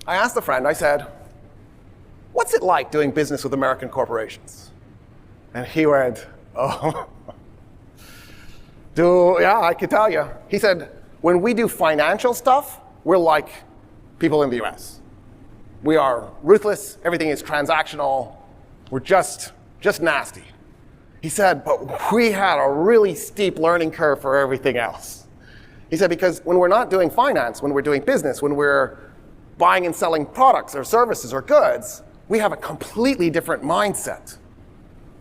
I asked a friend, I said, what's it like doing business with American corporations? And he went, oh, yeah, I could tell you. He said, when we do financial stuff, we're like people in the US. We are ruthless, everything is transactional, we're just nasty. He said, but we had a really steep learning curve for everything else. He said, because when we're not doing finance, when we're doing business, when we're buying and selling products or services or goods, we have a completely different mindset.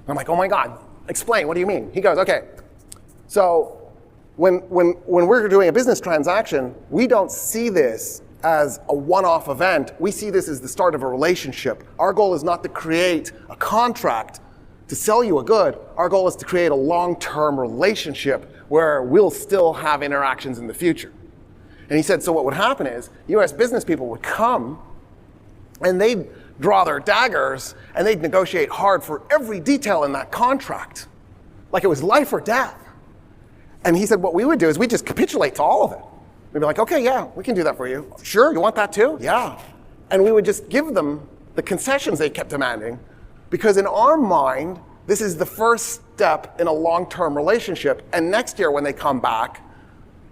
I'm like, oh my God, explain, what do you mean? He goes, okay, so when we're doing a business transaction, we don't see this as a one-off event. We see this as the start of a relationship. Our goal is not to create a contract to sell you a good. Our goal is to create a long-term relationship where we'll still have interactions in the future. And he said, so what would happen is US business people would come and they'd draw their daggers and they'd negotiate hard for every detail in that contract, like it was life or death. And he said what we would do is we'd just capitulate to all of it. We'd be like, okay, yeah, we can do that for you. Sure, you want that too? Yeah. And we would just give them the concessions they kept demanding, because in our mind, this is the first step in a long-term relationship. And next year when they come back,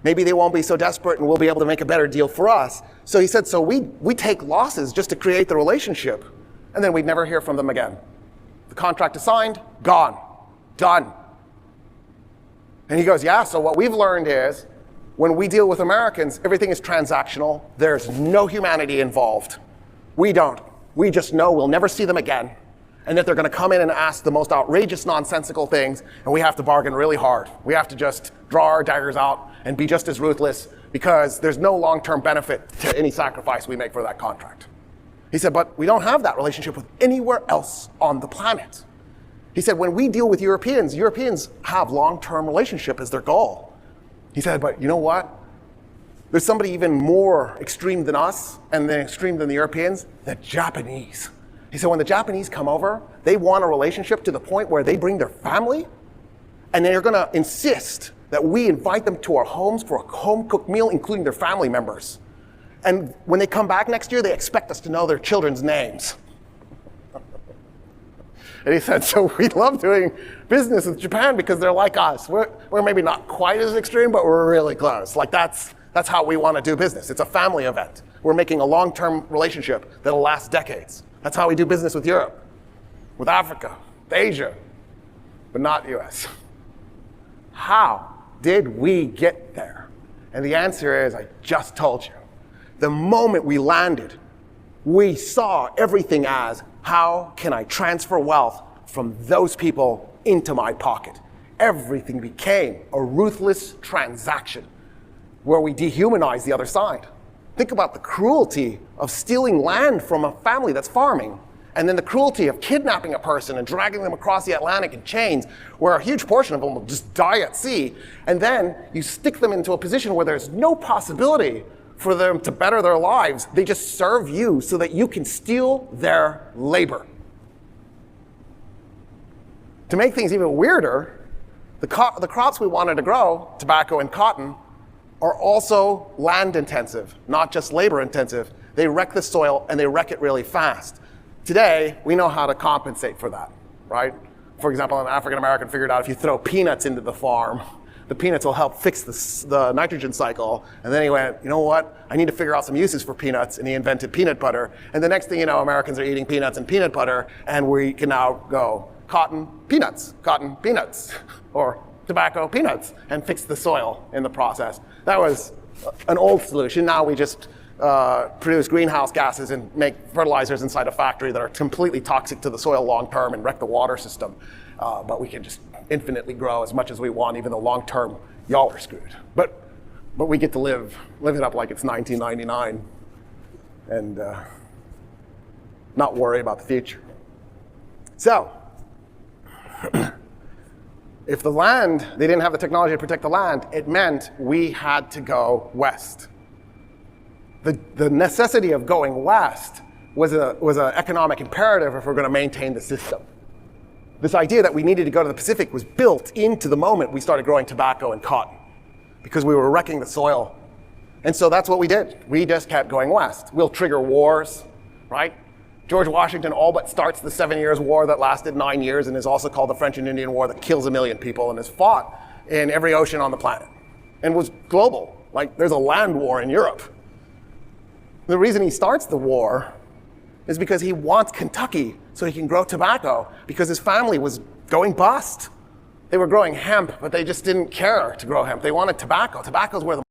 maybe they won't be so desperate and we'll be able to make a better deal for us. So he said, so we take losses just to create the relationship, and then we'd never hear from them again. The contract is signed, gone, done. And he goes, yeah, so what we've learned is when we deal with Americans, everything is transactional. There's no humanity involved. We don't. We just know we'll never see them again, and that they're going to come in and ask the most outrageous, nonsensical things, and we have to bargain really hard. We have to just draw our daggers out and be just as ruthless, because there's no long-term benefit to any sacrifice we make for that contract. He said, but we don't have that relationship with anywhere else on the planet. He said, when we deal with Europeans have long-term relationship as their goal. He said, but you know what? There's somebody even more extreme than us and then extreme than the Europeans, the Japanese. He said, when the Japanese come over, they want a relationship to the point where they bring their family, and they're going to insist that we invite them to our homes for a home-cooked meal, including their family members. And when they come back next year, they expect us to know their children's names. And he said, so we love doing business with Japan because they're like us. We're maybe not quite as extreme, but we're really close. Like that's how we want to do business. It's a family event. We're making a long-term relationship that'll last decades. That's how we do business with Europe, with Africa, with Asia, but not the US. How did we get there? And the answer is, I just told you. The moment we landed, we saw everything as, how can I transfer wealth from those people into my pocket? Everything became a ruthless transaction where we dehumanize the other side. Think about the cruelty of stealing land from a family that's farming, and then the cruelty of kidnapping a person and dragging them across the Atlantic in chains, where a huge portion of them will just die at sea, and then you stick them into a position where there's no possibility for them to better their lives. They just serve you so that you can steal their labor. To make things even weirder, the crops we wanted to grow, tobacco and cotton, are also land intensive, not just labor intensive. They wreck the soil and they wreck it really fast. Today, we know how to compensate for that, right? For example, an African American figured out if you throw peanuts into the farm, the peanuts will help fix the nitrogen cycle. And then he went, you know what? I need to figure out some uses for peanuts. And he invented peanut butter. And the next thing you know, Americans are eating peanuts and peanut butter. And we can now go cotton, peanuts, or tobacco, peanuts, and fix the soil in the process. That was an old solution. Now we just produce greenhouse gases and make fertilizers inside a factory that are completely toxic to the soil long term and wreck the water system. But we can just infinitely grow as much as we want, even though long term y'all are screwed. But we get to live it up like it's 1999 and not worry about the future. So, if the land, they didn't have the technology to protect the land, it meant we had to go west. The necessity of going west was an economic imperative if we're going to maintain the system. This idea that we needed to go to the Pacific was built into the moment we started growing tobacco and cotton, because we were wrecking the soil. And so that's what we did. We just kept going west. We'll trigger wars, right? George Washington all but starts the 7 Years' War that lasted 9 years and is also called the French and Indian War, that kills 1 million people and is fought in every ocean on the planet and was global. Like, there's a land war in Europe. The reason he starts the war is because he wants Kentucky so he can grow tobacco, because his family was going bust. They were growing hemp, but they just didn't care to grow hemp. They wanted tobacco. Tobacco's where the